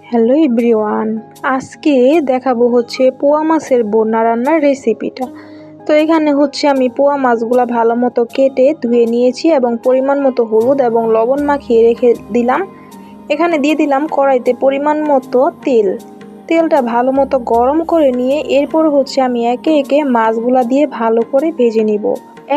Hello everyone, আজকে দেখাবো হচ্ছে পোয়া মাছের বোনা রান্নার রেসিপিটা। তো এখানে হচ্ছে আমি পোয়া মাছগুলো ভালো মতো কেটে ধুয়ে নিয়েছি এবং পরিমাণ মতো হলুদ এবং লবণ মাখিয়ে রেখে দিলাম। এখানে দিয়ে দিলাম কড়াইতে পরিমাণ মতো তেলটা ভালো মতো গরম করে নিয়ে এরপর হচ্ছে আমি একে একে মাছগুলা দিয়ে ভালো করে ভেজে নিব।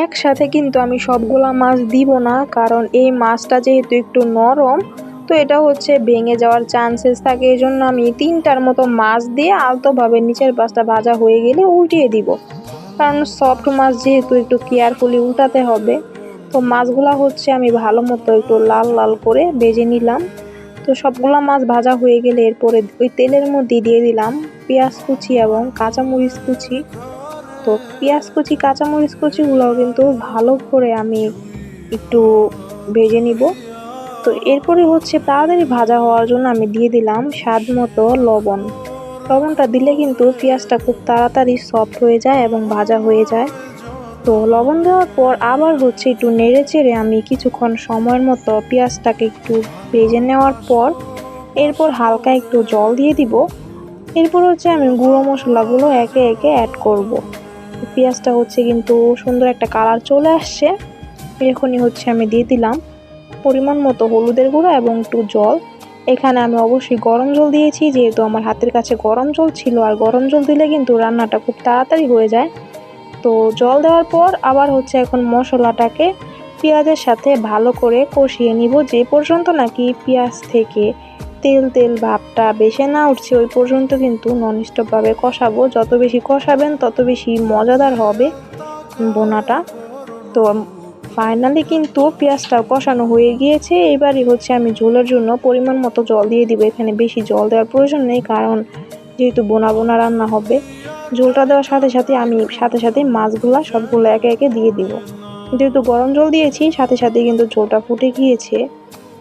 একসাথে কিন্তু আমি সবগুলা মাছ দিব না, কারণ এই মাছটা যেহেতু একটু নরম, তো এটা হচ্ছে ভেঙে যাওয়ার চান্সেস থাকে। এই জন্য আমি 3টার মতো মাছ দিয়ে আলতোভাবে নিচের পাশটা ভাজা হয়ে গেলে উল্টিয়ে দিব, কারণ সফট মাছ যেহেতু একটু কেয়ারফুলি উল্টাতে হবে। তো মাছগুলা হচ্ছে আমি ভালো মতো একটু লাল লাল করে ভেজে নিলাম। তো সবগুলা মাছ ভাজা হয়ে গেলে এরপরে ওই তেলের মধ্যে দিয়ে দিলাম পেঁয়াজ কুচি এবং কাঁচামরিচ কুচি। তো পেঁয়াজ কুচি কাঁচামরিচ কুচিগুলোও কিন্তু ভালো করে আমি একটু ভেজে নিব। তো এরপরে হচ্ছে তাড়াতাড়ি ভাজা হওয়ার জন্য আমি দিয়ে দিলাম স্বাদ মতো লবণটা দিলে কিন্তু পেঁয়াজটা খুব তাড়াতাড়ি সফট হয়ে যায় এবং ভাজা হয়ে যায়। তো লবণ দেওয়ার পর আবার হচ্ছে একটু নেড়ে চেড়ে আমি কিছুক্ষণ সময়ের মতো পেঁয়াজটাকে একটু ভেজে নেওয়ার পর এরপর হালকা একটু জল দিয়ে দিব। এরপর হচ্ছে আমি গুঁড়ো মশলাগুলো একে একে অ্যাড করব। পেঁয়াজটা হচ্ছে কিন্তু সুন্দর একটা কালার চলে আসছে। এখনই হচ্ছে আমি দিয়ে দিলাম পরিমাণ মতো হলুদের গুঁড়ো এবং একটু জল। এখানে আমি অবশ্যই গরম জল দিয়েছি, যেহেতু আমার হাতের কাছে গরম জল ছিল, আর গরম জল দিলে কিন্তু রান্নাটা খুব তাড়াতাড়ি হয়ে যায়। তো জল দেওয়ার পর আবার হচ্ছে এখন মশলাটাকে পেঁয়াজের সাথে ভালো করে কষিয়ে নিব, যে পর্যন্ত নাকি পেঁয়াজ থেকে তেল তেল ভাবটা বেশি না উঠছে ওই পর্যন্ত কিন্তু ননস্টপভাবে কষাবো। যত বেশি কষাবেন তত বেশি মজাদার হবে বোনাটা। তো ফাইনালি কিন্তু পেঁয়াজটা কষানো হয়ে গিয়েছে। এবারই হচ্ছে আমি ঝোলের জন্য পরিমাণ মতো জল দিয়ে দিব। এখানে বেশি জল দেওয়ার প্রয়োজন নেই, কারণ যেহেতু বোনা বোনা রান্না হবে। ঝোলটা দেওয়ার সাথে সাথে আমি মাছগুলা সবগুলো একে একে দিয়ে দিব। যেহেতু গরম জল দিয়েছি, সাথে সাথে কিন্তু ঝোলটা ফুটে গিয়েছে।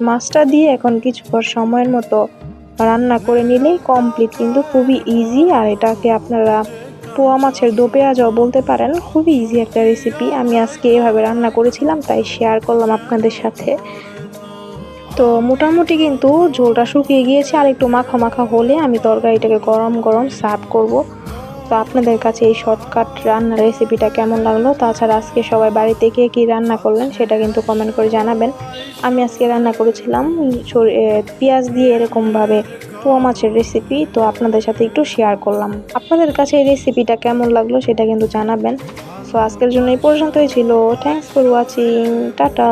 মাছটা দিয়ে এখন কিছুক্ষণ সময়ের মতো রান্না করে নিলেই কমপ্লিট। কিন্তু খুবই ইজি, আর এটাকে আপনারা পোয়া মাছের দো পেঁয়াজাও বলতে পারেন। খুবই ইজি একটা রেসিপি। আমি আজকে এভাবে রান্না করেছিলাম, তাই শেয়ার করলাম আপনাদের সাথে। তো মোটামুটি কিন্তু ঝোলটা শুকিয়ে গিয়েছে, আর একটু মাখা মাখা হলে আমি তরকারিটাকে গরম গরম সার্ভ করব। তো আপনাদের কাছে এই শর্টকাট রান্নার রেসিপিটা কেমন লাগলো? তাছাড়া আজকে সবাই বাড়িতে কে কী রান্না করলেন সেটা কিন্তু কমেন্ট করে জানাবেন। আমি আজকে রান্না করেছিলাম পেঁয়াজ দিয়ে এরকমভাবে পোয়া মাছের রেসিপি। তো আপনাদের সাথে একটু শেয়ার করলাম। আপনাদের কাছে এই রেসিপিটা কেমন লাগলো সেটা কিন্তু জানাবেন। সো আজকের জন্য এই পর্যন্তই ছিল। Thanks for watching. টাটা।